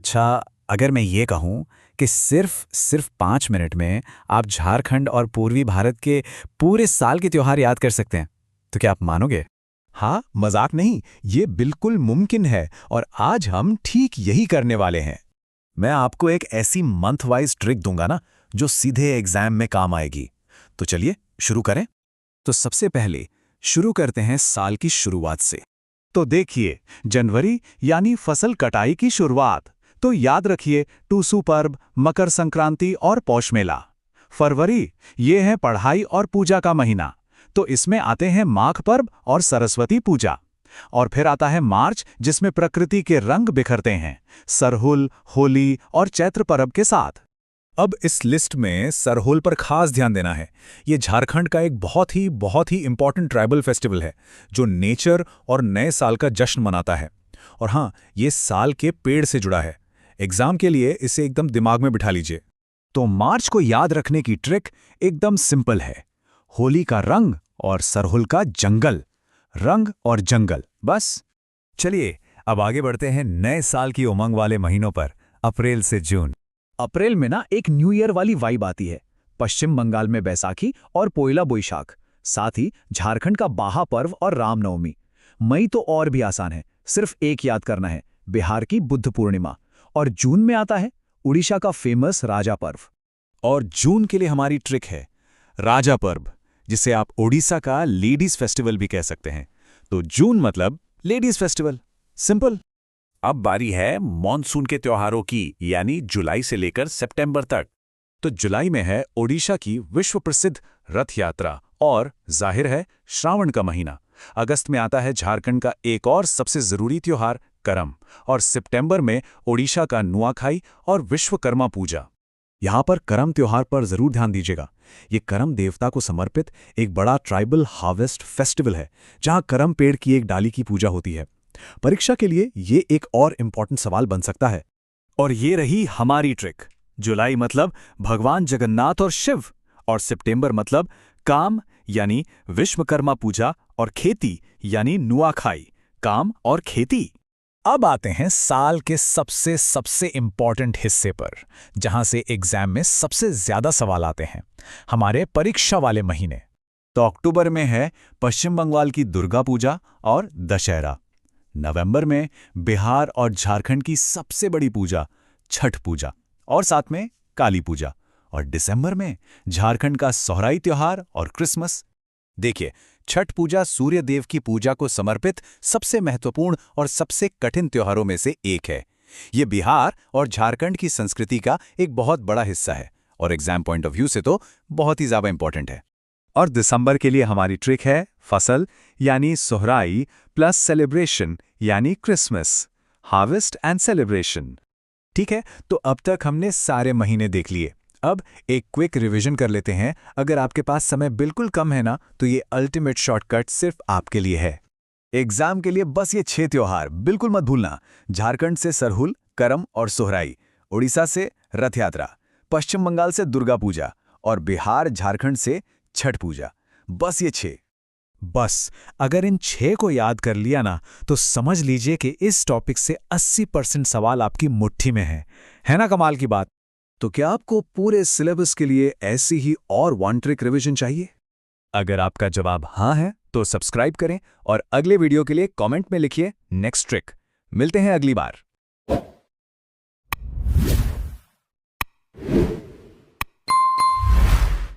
अच्छा, अगर मैं ये कहूँ कि सिर्फ 5 मिनट में आप झारखंड और पूर्वी भारत के पूरे साल के त्योहार याद कर सकते हैं, तो क्या आप मानोगे? हाँ, मजाक नहीं, ये बिल्कुल मुमकिन है और आज हम ठीक यही करने वाले हैं। मैं आपको एक ऐसी मंथ वाइज ट्रिक दूंगा ना, जो सीधे एग्जाम में काम आएगी। तो चलिए शुरू करें। तो सबसे पहले शुरू करते हैं साल की शुरुआत से। तो देखिए, जनवरी यानी फसल कटाई की शुरुआत। तो याद रखिए टूसू पर्व, मकर संक्रांति और पौष मेला। फरवरी, ये है पढ़ाई और पूजा का महीना। तो इसमें आते हैं माघ पर्व और सरस्वती पूजा। और फिर आता है मार्च, जिसमें प्रकृति के रंग बिखरते हैं, सरहुल, होली और चैत्र पर्व के साथ। अब इस लिस्ट में सरहुल पर खास ध्यान देना है। ये झारखंड का एक बहुत ही इंपॉर्टेंट ट्राइबल फेस्टिवल है, जो नेचर और नए साल का जश्न मनाता है। और हाँ, ये साल के पेड़ से जुड़ा है। एग्जाम के लिए इसे एकदम दिमाग में बिठा लीजिए। तो मार्च को याद रखने की ट्रिक एकदम सिंपल है। होली का रंग और सरहुल का जंगल। रंग और जंगल, बस। चलिए अब आगे बढ़ते हैं नए साल की उमंग वाले महीनों पर, अप्रैल से जून। अप्रैल में ना एक न्यू ईयर वाली वाइब आती है। पश्चिम बंगाल में बैसाखी और पोइला बोईशाख, साथ ही झारखंड का बाहा पर्व और रामनवमी। मई तो और भी आसान है, सिर्फ एक याद करना है, बिहार की बुद्ध पूर्णिमा। और जून में आता है उड़ीसा का फेमस राजा पर्व। और जून के लिए हमारी ट्रिक है राजा पर्व, जिसे आप ओडिशा का लेडीज फेस्टिवल भी कह सकते हैं। तो जून मतलब लेडीज फेस्टिवल, सिंपल। अब बारी है मॉनसून के त्योहारों की, यानी जुलाई से लेकर सितंबर तक। तो जुलाई में है ओडिशा की विश्व प्रसिद्ध रथ यात्रा और जाहिर है श्रावण का महीना। अगस्त में आता है झारखंड का एक और सबसे जरूरी त्योहार करम। और सितंबर में ओडिशा का नुआखाई और विश्वकर्मा पूजा। यहाँ पर करम त्योहार पर जरूर ध्यान दीजिएगा। ये करम देवता को समर्पित एक बड़ा ट्राइबल हार्वेस्ट फेस्टिवल है, जहाँ करम पेड़ की एक डाली की पूजा होती है। परीक्षा के लिए ये एक और इम्पॉर्टेंट सवाल बन सकता है। और ये रही हमारी ट्रिक। जुलाई मतलब भगवान जगन्नाथ और शिव, और सितंबर मतलब काम यानी विश्वकर्मा पूजा, और खेती यानी नुआखाई, काम और खेती। अब आते हैं साल के सबसे इम्पॉर्टेंट हिस्से पर, जहां से एग्जाम में सबसे ज्यादा सवाल आते हैं, हमारे परीक्षा वाले महीने। तो अक्टूबर में है पश्चिम बंगाल की दुर्गा पूजा और दशहरा। नवंबर में बिहार और झारखंड की सबसे बड़ी पूजा छठ पूजा, और साथ में काली पूजा। और दिसंबर में झारखंड का सोहराई त्योहार और क्रिसमस। देखिए, छठ पूजा सूर्य देव की पूजा को समर्पित सबसे महत्वपूर्ण और सबसे कठिन त्योहारों में से एक है। ये बिहार और झारखंड की संस्कृति का एक बहुत बड़ा हिस्सा है और एग्जाम पॉइंट ऑफ व्यू से तो बहुत ही ज्यादा इंपॉर्टेंट है। और दिसंबर के लिए हमारी ट्रिक है फसल यानी सोहराई प्लस सेलिब्रेशन यानी क्रिसमस, हार्वेस्ट एंड सेलिब्रेशन। ठीक है, तो अब तक हमने सारे महीने देख लिए। अब एक क्विक रिवीजन कर लेते हैं। अगर आपके पास समय बिल्कुल कम है ना, तो ये अल्टीमेट शॉर्टकट सिर्फ आपके लिए है। एग्जाम के लिए बस ये 6 त्योहार बिल्कुल मत भूलना। झारखंड से सरहुल, करम और सोहराई, उड़ीसा से रथ यात्रा, पश्चिम बंगाल से दुर्गा पूजा और बिहार झारखंड से छठ पूजा। बस ये 6। बस अगर इन 6 को याद कर लिया ना, तो समझ लीजिए कि इस टॉपिक से 80% सवाल आपकी मुट्ठी में है ना कमाल की बात। तो क्या आपको पूरे सिलेबस के लिए ऐसी ही और वन ट्रिक रिवीजन चाहिए? अगर आपका जवाब हाँ है, तो सब्सक्राइब करें और अगले वीडियो के लिए कमेंट में लिखिए नेक्स्ट ट्रिक। मिलते हैं अगली बार।